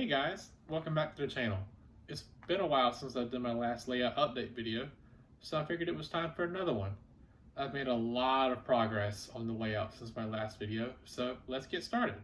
Hey guys, welcome back to the channel. It's been a while since I've done my last layout update video, so I figured it was time for another one. I've made a lot of progress on the layout since my last video, so let's get started.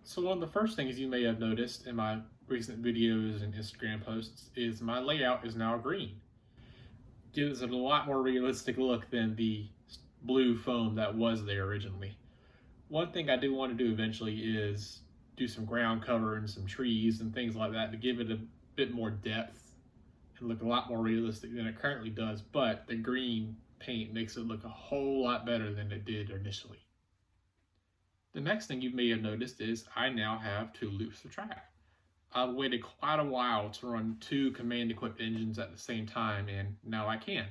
So one of the first things you may have noticed in my recent videos and Instagram posts is my layout is now green. Gives it a lot more realistic look than the blue foam that was there originally. One thing I do want to do eventually is do some ground cover and some trees and things like that to give it a bit more depth and look a lot more realistic than it currently does, but the green paint makes it look a whole lot better than it did initially. The next thing you may have noticed is I now have two loops of track. I've waited quite a while to run two command equipped engines at the same time, and now I can.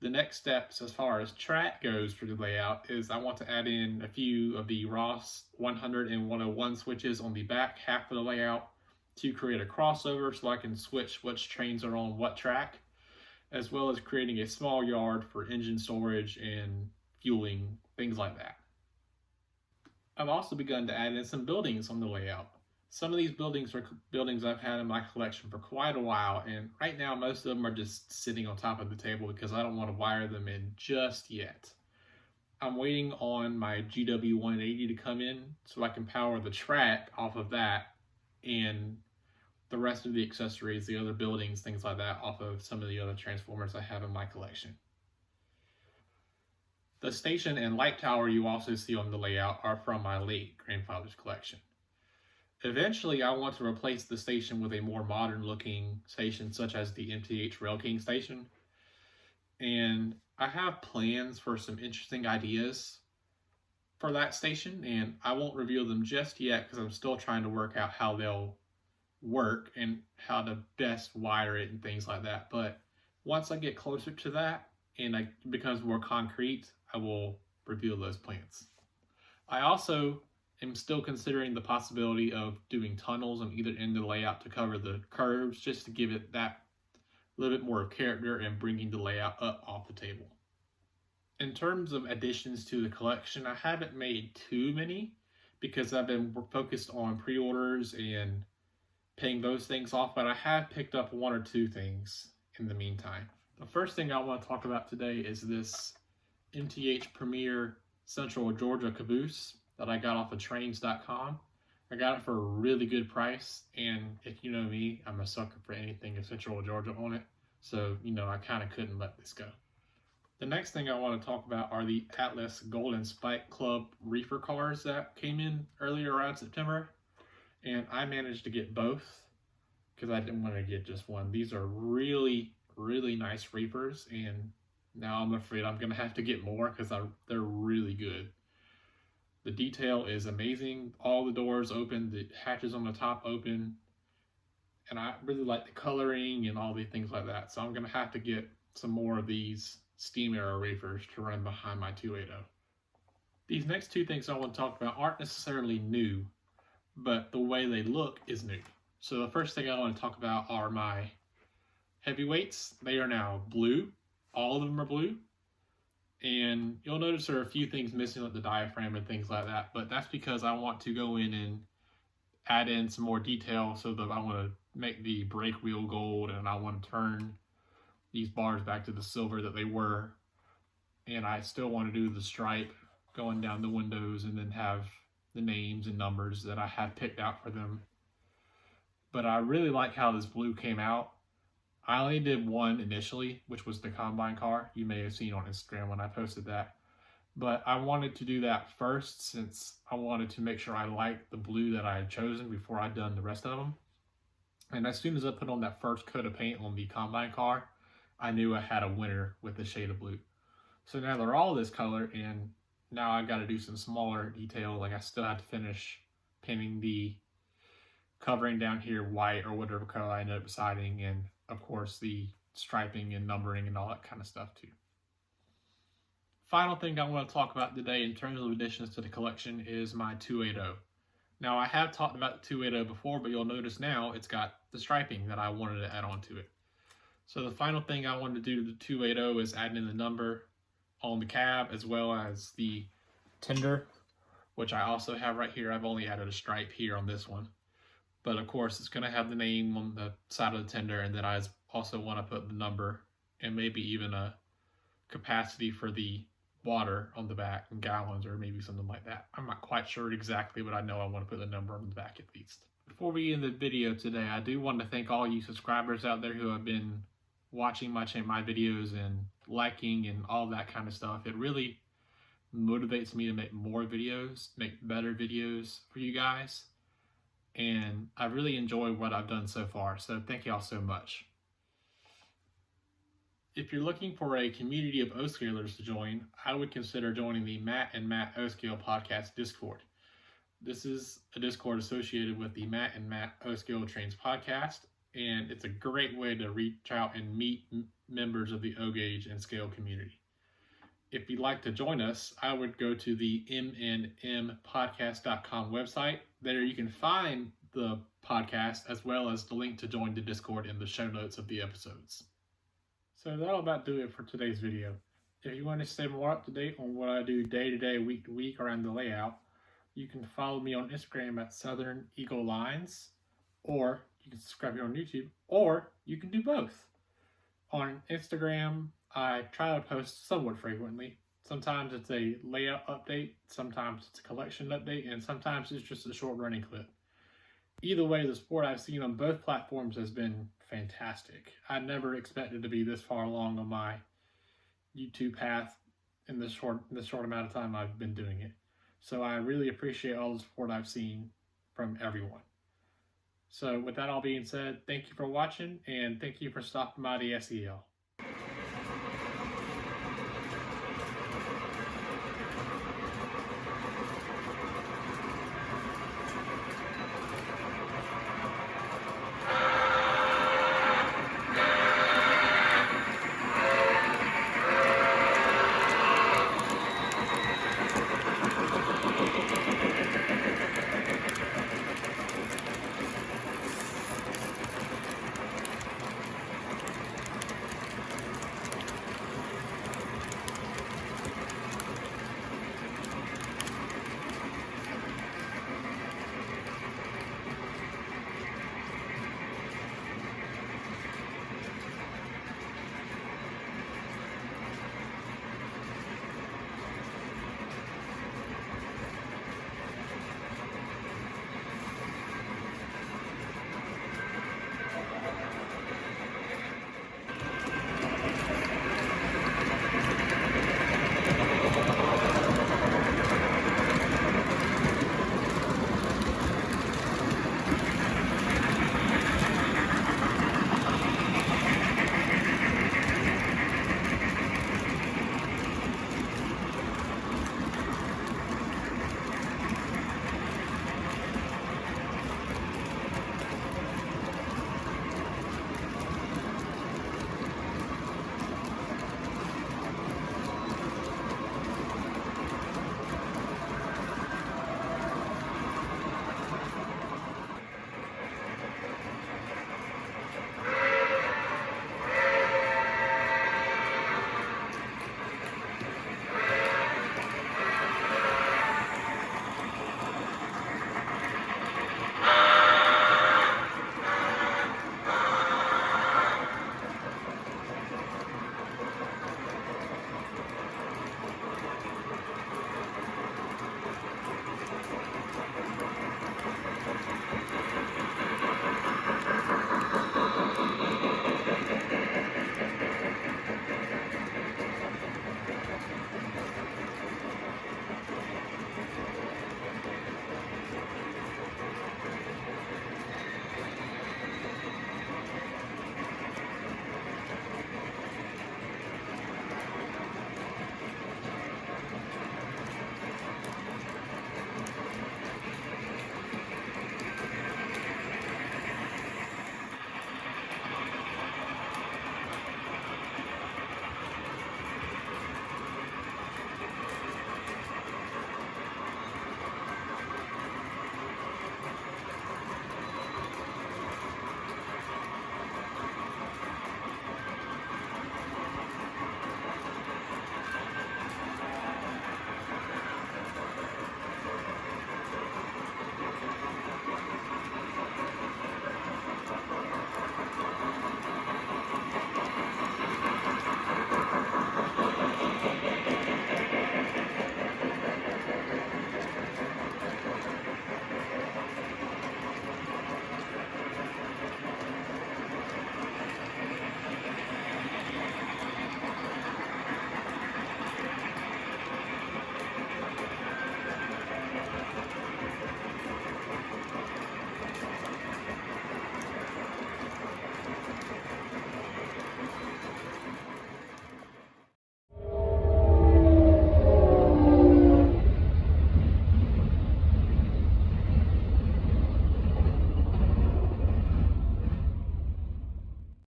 The next steps as far as track goes for the layout is I want to add in a few of the ROS 100 and 101 switches on the back half of the layout to create a crossover so I can switch which trains are on what track, as well as creating a small yard for engine storage and fueling, things like that. I've also begun to add in some buildings on the layout. Some of these buildings are buildings I've had in my collection for quite a while, and right now most of them are just sitting on top of the table because I don't want to wire them in just yet. I'm waiting on my GW180 to come in so I can power the track off of that and the rest of the accessories, the other buildings, things like that, off of some of the other transformers I have in my collection. The station and light tower you also see on the layout are from my late grandfather's collection. Eventually, I want to replace the station with a more modern looking station such as the MTH Rail King station. And I have plans for some interesting ideas for that station, and I won't reveal them just yet because I'm still trying to work out how they'll work and how to best wire it and things like that. But once I get closer to that and it becomes more concrete, I will reveal those plans. I also am still considering the possibility of doing tunnels on either end of the layout to cover the curves, just to give it that little bit more of character and bringing the layout up off the table. In terms of additions to the collection, I haven't made too many because I've been focused on pre-orders and paying those things off, but I have picked up one or two things in the meantime. The first thing I want to talk about today is this MTH Premier Central Georgia caboose that I got off of trains.com. I got it for a really good price, and if you know me, I'm a sucker for anything in Central Georgia on it, so I kind of couldn't let this go. The next thing I want to talk about are the Atlas Golden Spike Club reefer cars that came in earlier around September, and I managed to get both because I didn't want to get just one. These are really, really nice reefers, and now I'm afraid I'm going to have to get more because they're really good. The detail is amazing. All the doors open, the hatches on the top open, and I really like the coloring and all the things like that. So I'm going to have to get some more of these steam era reefers to run behind my 280. These next two things I want to talk about aren't necessarily new, but the way they look is new. So the first thing I want to talk about are my heavyweights. They are now blue. All of them are blue. And you'll notice there are a few things missing like the diaphragm and things like that, but that's because I want to go in and add in some more detail so that I want to make the brake wheel gold, and I want to turn these bars back to the silver that they were. And I still want to do the stripe going down the windows and then have the names and numbers that I have picked out for them. But I really like how this blue came out. I only did one initially, which was the combine car. You may have seen on Instagram when I posted that. But I wanted to do that first since I wanted to make sure I liked the blue that I had chosen before I'd done the rest of them. And as soon as I put on that first coat of paint on the combine car, I knew I had a winner with the shade of blue. So now they're all this color, and now I've got to do some smaller detail. Like I still have to finish painting the covering down here white or whatever color I end up deciding, and of course the striping and numbering and all that kind of stuff too. Final thing I want to talk about today in terms of additions to the collection is my 280. Now, I have talked about the 280 before, but you'll notice now it's got the striping that I wanted to add on to it. So the final thing I wanted to do to the 280 is add in the number on the cab as well as the tender, which I also have right here. I've only added a stripe here on this one. But of course, it's going to have the name on the side of the tender, and then I also want to put the number and maybe even a capacity for the water on the back in gallons or maybe something like that. I'm not quite sure exactly, but I know I want to put the number on the back at least. Before we end the video today, I do want to thank all you subscribers out there who have been watching my videos and liking and all that kind of stuff. It really motivates me to make more videos, make better videos for you guys. And I really enjoy what I've done so far, so thank you all so much. If you're looking for a community of O-Scalers to join, I would consider joining the Matt and Matt O-Scale podcast Discord. This is a Discord associated with the Matt and Matt O-Scale Trains podcast, and it's a great way to reach out and meet members of the O-Gauge and Scale community. If you'd like to join us, I would go to the mnmpodcast.com website. There you can find the podcast as well as the link to join the Discord in the show notes of the episodes. So that'll about do it for today's video. If you want to stay more up to date on what I do day to day, week to week around the layout, you can follow me on Instagram at Southern Eagle Lines, or you can subscribe here on YouTube, or you can do both. On Instagram, I try to post somewhat frequently. Sometimes it's a layout update, sometimes it's a collection update, and sometimes it's just a short running clip. Either way, the support I've seen on both platforms has been fantastic. I never expected to be this far along on my YouTube path in this short amount of time I've been doing it. So I really appreciate all the support I've seen from everyone. So with that all being said, thank you for watching, and thank you for stopping by the SEL.